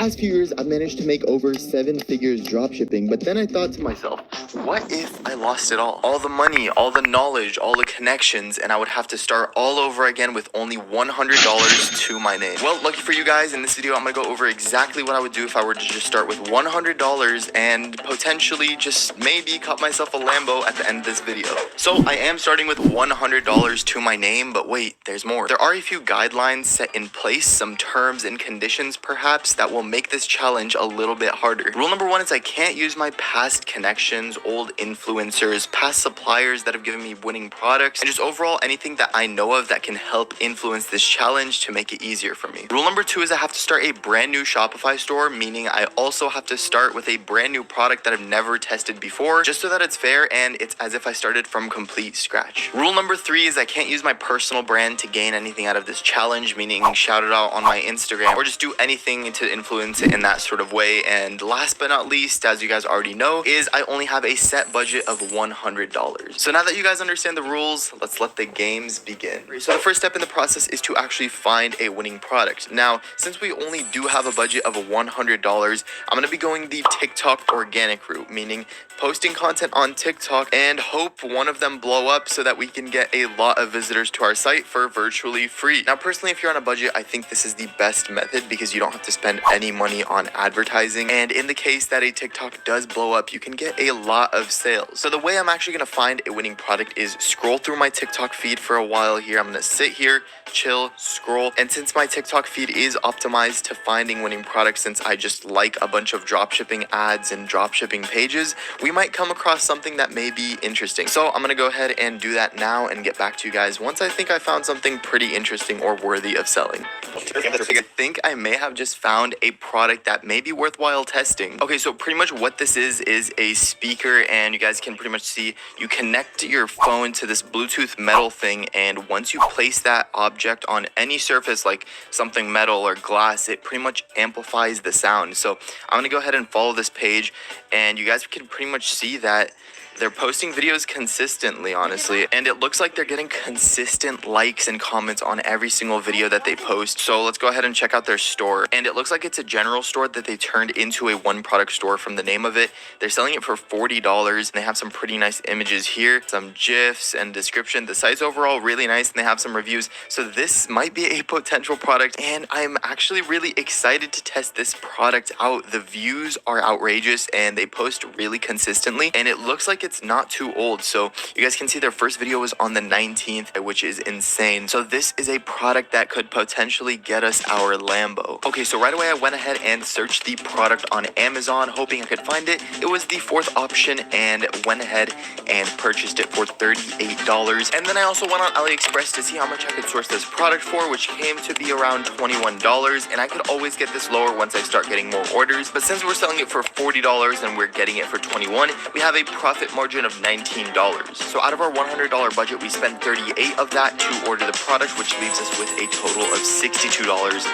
past few years, I've managed to make over 7 figures dropshipping, but then I thought to myself, what if I lost it all? All the money, all the knowledge, all the connections, and I would have to start all over again with only $100 to my name. Well, lucky for you guys, in this video, I'm gonna go over exactly what I would do if I were to just start with $100 and potentially just maybe cut myself a Lambo at the end of this video. So I am starting with $100 to my name, but wait, there's more. There are a few guidelines set in place, some terms and conditions perhaps, that will make this challenge a little bit harder. Rule number 1 is I can't use my past connections, old influencers, past suppliers that have given me winning products, and just overall anything that I know of that can help influence this challenge to make it easier for me. Rule number 2 is I have to start a brand new Shopify store, meaning I also have to start with a brand new product that I've never tested before, just so that it's fair and it's as if I started from complete scratch. Rule number 3 is I can't use my personal brand to gain anything out of this challenge, meaning shout it out on my Instagram or just do anything to influence it in that sort of way. And last but not least, as you guys already know, is I only have a set budget of $100. So now that you guys understand the rules, let's let the games begin. So the first step in the process is to actually find a winning product. Now, since we only do have a budget of $100, I'm going to be going the TikTok organic route, meaning posting content on TikTok and hope one of them blow up so that we can get a lot of visitors to our site for virtually free. Now, personally, if you're on a budget, I think this is the best method because you don't have to spend any money on advertising. And in the case that a TikTok does blow up, you can get a lot of sales. So the way I'm actually going to find a winning product is scroll through my TikTok feed for a while here. I'm going to sit here, chill, scroll. And since my TikTok feed is optimized to finding winning products, since I just like a bunch of dropshipping ads and dropshipping pages, we might come across something that may be interesting. So I'm going to go ahead and do that now and get back to you guys once I think I found something pretty interesting or worthy of selling. I think I may have just found a product that may be worthwhile testing. Okay, so pretty much what this is a speaker, and you guys can pretty much see you connect your phone to this Bluetooth metal thing, and once you place that object on any surface like something metal or glass, it pretty much amplifies the sound. So I'm gonna go ahead and follow this page, and you guys can pretty much see that they're posting videos consistently, honestly, and it looks like they're getting consistent likes and comments on every single video that they post. So let's go ahead and check out their store. And it looks like it's a general store that they turned into a one product store from the name of it. They're selling it for $40, and they have some pretty nice images here, some GIFs and description. The site's overall really nice, and they have some reviews. So this might be a potential product, and I'm actually really excited to test this product out. The views are outrageous, and they post really consistently, and it looks like it's not too old. So you guys can see their first video was on the 19th, which is insane. So this is a product that could potentially get us our Lambo. Okay, so right away I went ahead and searched the product on Amazon, hoping I could find it. It was the 4th option, and went ahead and purchased it for $38. And then I also went on AliExpress to see how much I could source this product for, which came to be around $21. And I could always get this lower once I start getting more orders. But since we're selling it for $40 and we're getting it for $21, we have a profit margin of $19. So out of our $100 budget, we spent $38 of that to order the product, which leaves us with a total of $62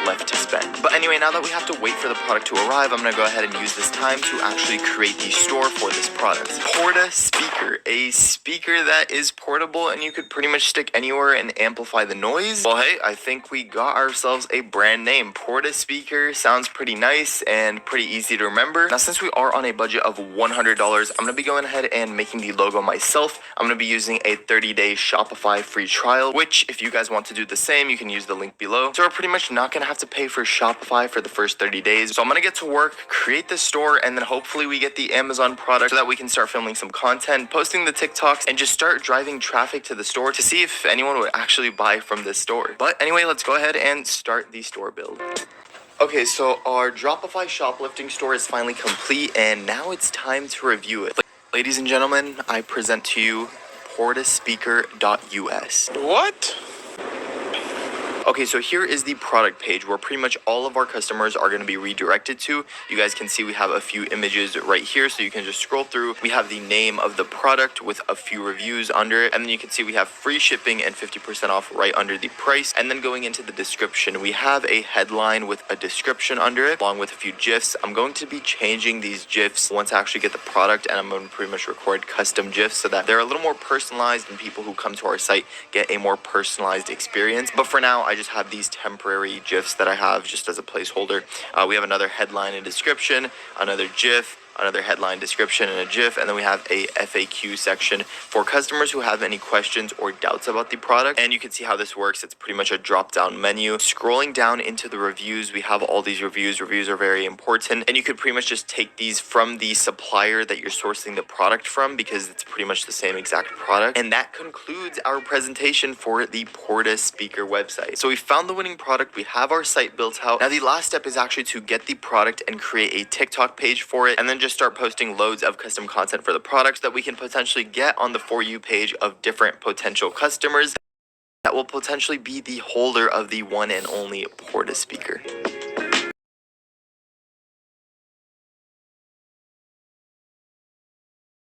left to spend. But anyway, now that we have to wait for the product to arrive, I'm going to go ahead and use this time to actually create the store for this product. Porta speaker, a speaker that is portable and you could pretty much stick anywhere and amplify the noise. Well, hey, I think we got ourselves a brand name. Porta speaker sounds pretty nice and pretty easy to remember. Now, since we are on a budget of $100, I'm going to be going ahead and making the logo myself. I'm going to be using a 30-day Shopify free trial, which if you guys want to do the same, you can use the link below. So we're pretty much not going to have to pay for Shopify for the first 30 days. So I'm going to get to work, create the store, and then hopefully we get the Amazon product so that we can start filming some content, posting the TikToks, and just start driving traffic to the store to see if anyone would actually buy from this store. But anyway, let's go ahead and start the store build. Okay, so our Dropify shoplifting store is finally complete, and now it's time to review it. Ladies and gentlemen, I present to you portaspeaker.us. What? Okay, so here is the product page where pretty much all of our customers are going to be redirected to. You guys can see we have a few images right here, so you can just scroll through. We have the name of the product with a few reviews under it, and then you can see we have free shipping and 50% off right under the price. And then going into the description, we have a headline with a description under it, along with a few GIFs. I'm going to be changing these GIFs once I actually get the product, and I'm going to pretty much record custom GIFs so that they're a little more personalized and people who come to our site get a more personalized experience. But for now, I just have these temporary GIFs that I have just as a placeholder. We have another headline and description, another GIF, another headline, description, and a GIF, and then we have a FAQ section for customers who have any questions or doubts about the product. And you can see how this works. It's pretty much a drop-down menu. Scrolling down into the reviews, we have all these reviews. Reviews are very important, and you could pretty much just take these from the supplier that you're sourcing the product from, because it's pretty much the same exact product. And that concludes our presentation for the Porta Speaker website. So we found the winning product. We have our site built out. Now the last step is actually to get the product and create a TikTok page for it, and then just start posting loads of custom content for the products that we can potentially get on the For You page of different potential customers that will potentially be the holder of the one and only Porta Speaker.